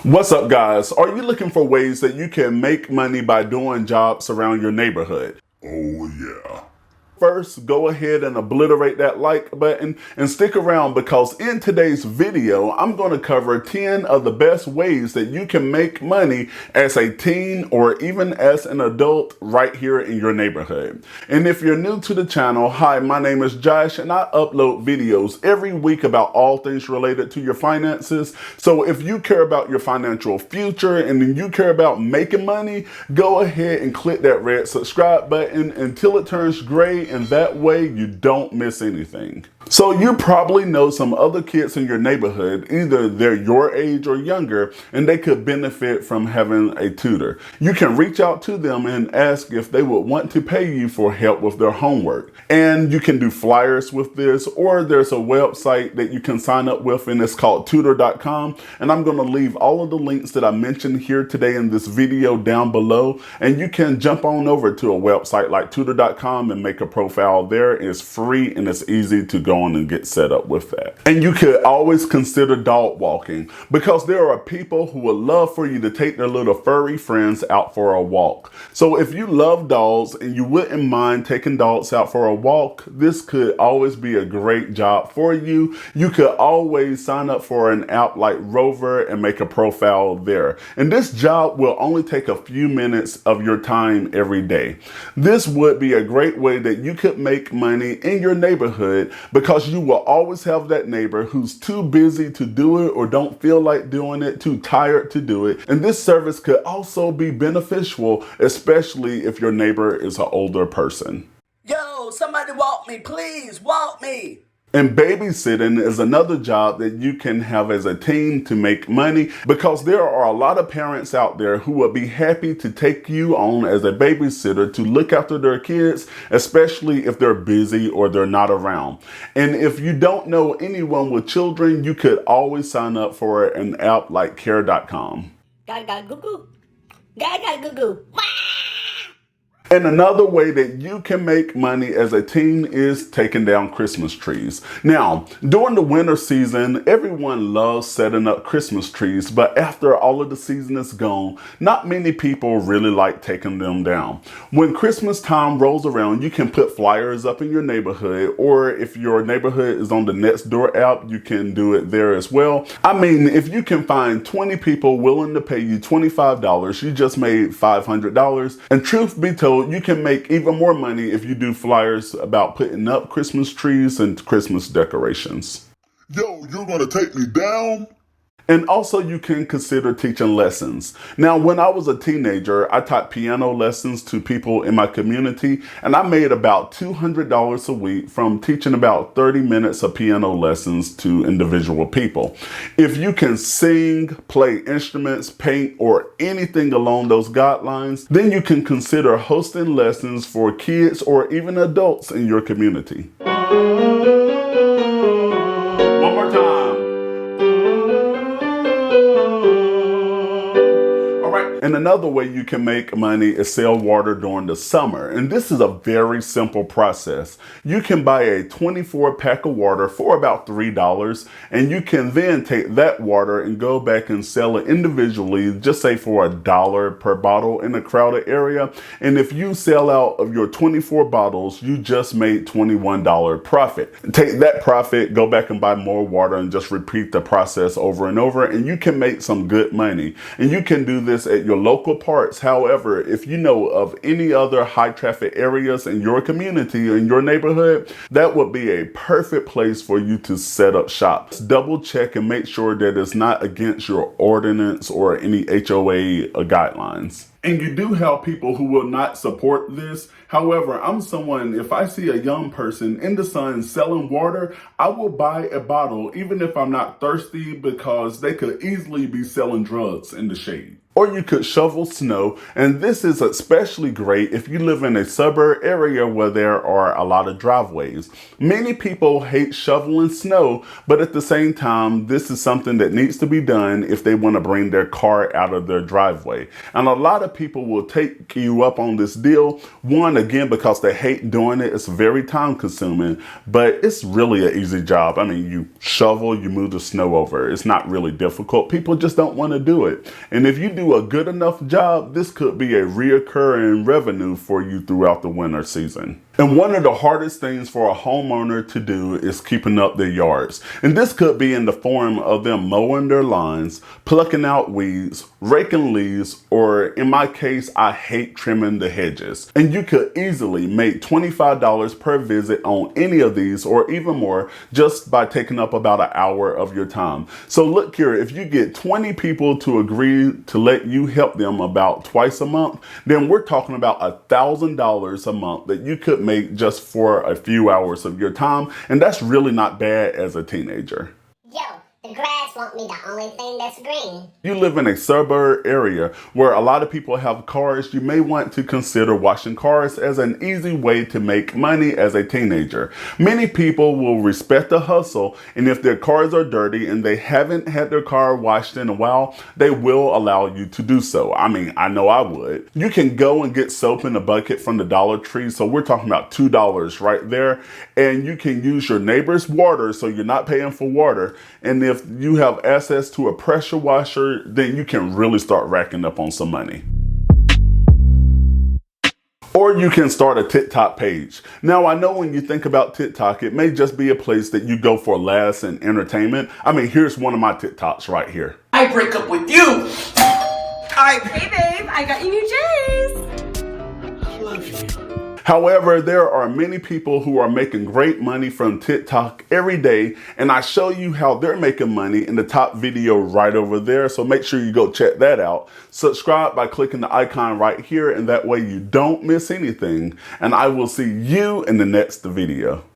What's up, guys? Are you looking for ways that you can make money by doing jobs around your neighborhood? Oh yeah. First, go ahead and obliterate that like button and stick around, because in today's video, I'm going to cover 10 of the best ways that you can make money as a teen or even as an adult right here in your neighborhood. And if you're new to the channel, hi, my name is Josh and I upload videos every week about all things related to your finances. So if you care about your financial future and then you care about making money, go ahead and click that red subscribe button until it turns gray, and that way you don't miss anything. So you probably know some other kids in your neighborhood, either they're your age or younger, and they could benefit from having a tutor. You can reach out to them and ask if they would want to pay you for help with their homework. And you can do flyers with this, or there's a website that you can sign up with, and it's called tutor.com. And I'm going to leave all of the links that I mentioned here today in this video down below. And you can jump on over to a website like tutor.com and make a profile there. It's free and it's easy to go on and get set up with that. And you could always consider dog walking, because there are people who would love for you to take their little furry friends out for a walk. So if you love dogs and you wouldn't mind taking dogs out for a walk, this could always be a great job for you. You could always sign up for an app like Rover and make a profile there. And this job will only take a few minutes of your time every day. This would be a great way that you could make money in your neighborhood, because you will always have that neighbor who's too busy to do it or don't feel like doing it, too tired to do it. And this service could also be beneficial, especially if your neighbor is an older person. Yo, somebody walk me, please, walk me. And babysitting is another job that you can have as a teen to make money, because there are a lot of parents out there who would be happy to take you on as a babysitter to look after their kids, especially if they're busy or they're not around. And if you don't know anyone with children, you could always sign up for an app like care.com. Gaga goo goo. Gaga goo goo. And another way that you can make money as a teen is taking down Christmas trees. Now, during the winter season, everyone loves setting up Christmas trees, but after all of the season is gone, not many people really like taking them down. When Christmas time rolls around, you can put flyers up in your neighborhood, or if your neighborhood is on the Nextdoor app, you can do it there as well. I mean, if you can find 20 people willing to pay you $25, you just made $500. And truth be told, you can make even more money if you do flyers about putting up Christmas trees and Christmas decorations. Yo, you're gonna take me down? And also you can consider teaching lessons. Now, when I was a teenager, I taught piano lessons to people in my community, and I made about $200 a week from teaching about 30 minutes of piano lessons to individual people. If you can sing, play instruments, paint, or anything along those guidelines, then you can consider hosting lessons for kids or even adults in your community. One more time. And another way you can make money is sell water during the summer. And this is a very simple process. You can buy a 24 pack of water for about $3, and you can then take that water and go back and sell it individually, just say for $1 per bottle in a crowded area. And if you sell out of your 24 bottles, you just made $21 profit. Take that profit, go back and buy more water, and just repeat the process over and over, and you can make some good money. And you can do this at your local parks. However, if you know of any other high traffic areas in your community or in your neighborhood, that would be a perfect place for you to set up shop. Double check and make sure that it's not against your ordinance or any HOA guidelines. And you do have people who will not support this. However, I'm someone, if I see a young person in the sun selling water, I will buy a bottle even if I'm not thirsty, because they could easily be selling drugs in the shade. Or you could shovel snow, and this is especially great if you live in a suburb area where there are a lot of driveways. Many people hate shoveling snow, but at the same time, this is something that needs to be done if they want to bring their car out of their driveway. And a lot of people will take you up on this deal. One, again, because they hate doing it. It's very time consuming, but it's really an easy job. I mean, you shovel, you move the snow over. It's not really difficult. People just don't want to do it. And if you do a good enough job, this could be a reoccurring revenue for you throughout the winter season. And one of the hardest things for a homeowner to do is keeping up their yards. And this could be in the form of them mowing their lawns, plucking out weeds, raking leaves, or in my case, I hate trimming the hedges. And you could easily make $25 per visit on any of these, or even more, just by taking up about an hour of your time. So look here, if you get 20 people to agree to let you help them about twice a month, then we're talking about $1,000 a month that you could make just for a few hours of your time. And that's really not bad as a teenager. Yo, the grass won't be the only thing that's green. You live in a suburb area where a lot of people have cars. You may want to consider washing cars as an easy way to make money as a teenager. Many people will respect the hustle, and if their cars are dirty and they haven't had their car washed in a while, they will allow you to do so. I mean, I know I would. You can go and get soap in a bucket from the Dollar Tree. So we're talking about $2 right there. And you can use your neighbor's water, so you're not paying for water. And if you have access to a pressure washer, then you can really start racking up on some money. Or you can start a TikTok page. Now, I know when you think about TikTok, it may just be a place that you go for laughs and entertainment. I mean, here's one of my TikToks right here. I break up with you. Hey babe, I got you new J's. I love you. However, there are many people who are making great money from TikTok every day, and I show you how they're making money in the top video right over there. So make sure you go check that out. Subscribe by clicking the icon right here, and that way you don't miss anything. And I will see you in the next video.